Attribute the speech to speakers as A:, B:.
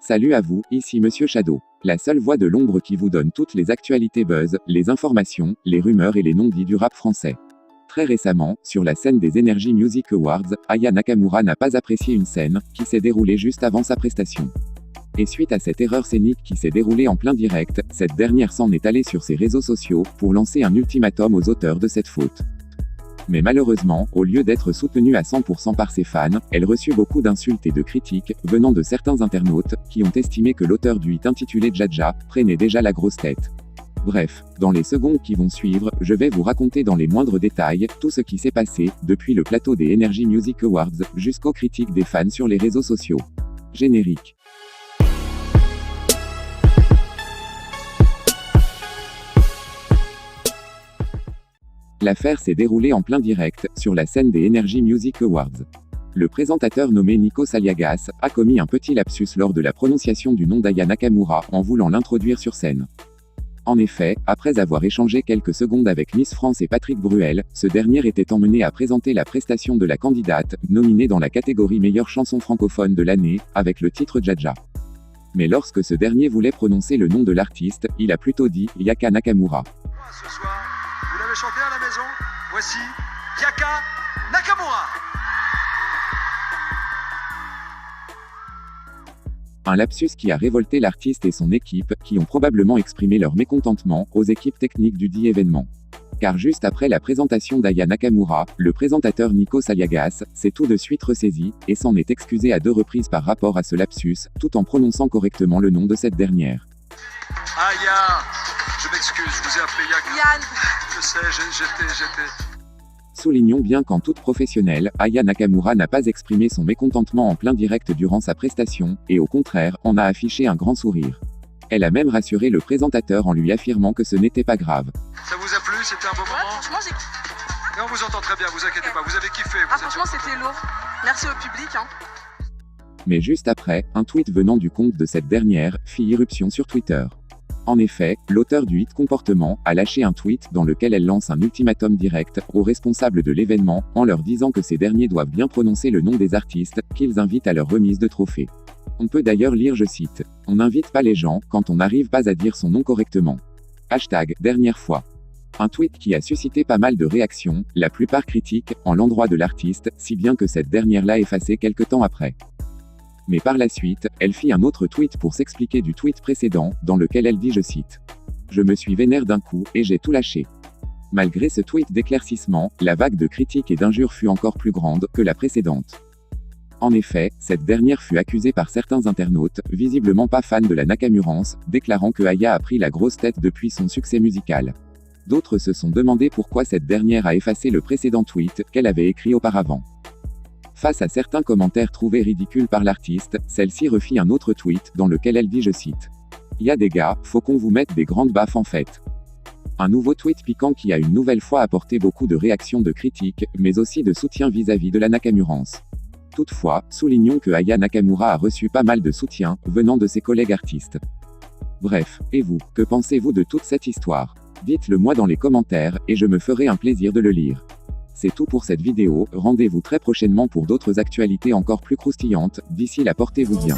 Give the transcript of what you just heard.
A: Salut à vous, ici Monsieur Shadow. La seule voix de l'ombre qui vous donne toutes les actualités buzz, les informations, les rumeurs et les non-dits du rap français. Très récemment, sur la scène des Energy Music Awards, Aya Nakamura n'a pas apprécié une scène, qui s'est déroulée juste avant sa prestation. Et suite à cette erreur scénique qui s'est déroulée en plein direct, cette dernière s'en est allée sur ses réseaux sociaux, pour lancer un ultimatum aux auteurs de cette faute. Mais malheureusement, au lieu d'être soutenue à 100% par ses fans, elle reçut beaucoup d'insultes et de critiques, venant de certains internautes, qui ont estimé que l'auteur du hit intitulé Dja prenait déjà la grosse tête. Bref, dans les secondes qui vont suivre, je vais vous raconter dans les moindres détails, tout ce qui s'est passé, depuis le plateau des Energy Music Awards, jusqu'aux critiques des fans sur les réseaux sociaux. Générique. L'affaire s'est déroulée en plein direct, sur la scène des Energy Music Awards. Le présentateur nommé Nikos Aliagas a commis un petit lapsus lors de la prononciation du nom d'Aya Nakamura, en voulant l'introduire sur scène. En effet, après avoir échangé quelques secondes avec Miss France et Patrick Bruel, ce dernier était emmené à présenter la prestation de la candidate, nominée dans la catégorie meilleure chanson francophone de l'année, avec le titre Dja. Mais lorsque ce dernier voulait prononcer le nom de l'artiste, il a plutôt dit Yaka Nakamura.
B: Ce soir, vous l'avez chanté à la maison, voici Yaka Nakamura.
A: Un lapsus qui a révolté l'artiste et son équipe, qui ont probablement exprimé leur mécontentement aux équipes techniques du dit événement. Car juste après la présentation d'Aya Nakamura, le présentateur Nikos Aliagas s'est tout de suite ressaisi, et s'en est excusé à 2 reprises par rapport à ce lapsus, tout en prononçant correctement le nom de cette dernière.
B: Aya, je m'excuse, je vous ai appelé Yaka.
C: Yann.
B: Je sais, j'étais...
A: Soulignons bien qu'en toute professionnelle, Aya Nakamura n'a pas exprimé son mécontentement en plein direct durant sa prestation, et au contraire, en a affiché un grand sourire. Elle a même rassuré le présentateur en lui affirmant que ce n'était pas grave.
B: Ça vous a plu? C'était un bon
C: Ouais,
B: moment?
C: franchement, j'ai...
B: Et on vous entend très bien, vous inquiétez pas, vous avez kiffé.
C: Ah, franchement, c'était lourd. Merci au public, hein.
A: Mais juste après, un tweet venant du compte de cette dernière fit irruption sur Twitter. En effet, l'auteur du hit Comportement a lâché un tweet dans lequel elle lance un ultimatum direct aux responsables de l'événement, en leur disant que ces derniers doivent bien prononcer le nom des artistes, qu'ils invitent à leur remise de trophée. On peut d'ailleurs lire, je cite, « On n'invite pas les gens quand on n'arrive pas à dire son nom correctement. » Dernière fois. Un tweet qui a suscité pas mal de réactions, la plupart critiques, en l'endroit de l'artiste, si bien que cette dernière l'a effacé quelque temps après. Mais par la suite, elle fit un autre tweet pour s'expliquer du tweet précédent, dans lequel elle dit, je cite, « Je me suis vénère d'un coup, et j'ai tout lâché. » Malgré ce tweet d'éclaircissement, la vague de critiques et d'injures fut encore plus grande que la précédente. En effet, cette dernière fut accusée par certains internautes, visiblement pas fans de la Nakamurance, déclarant que Aya a pris la grosse tête depuis son succès musical. D'autres se sont demandé pourquoi cette dernière a effacé le précédent tweet qu'elle avait écrit auparavant. Face à certains commentaires trouvés ridicules par l'artiste, celle-ci refit un autre tweet dans lequel elle dit, je cite, « Y'a des gars, faut qu'on vous mette des grandes baffes en fait. » Un nouveau tweet piquant qui a une nouvelle fois apporté beaucoup de réactions de critiques, mais aussi de soutien vis-à-vis de la Nakamurance. Toutefois, soulignons que Aya Nakamura a reçu pas mal de soutien, venant de ses collègues artistes. Bref, et vous, que pensez-vous de toute cette histoire? Dites-le moi dans les commentaires, et je me ferai un plaisir de le lire. C'est tout pour cette vidéo, rendez-vous très prochainement pour d'autres actualités encore plus croustillantes, d'ici là portez-vous bien.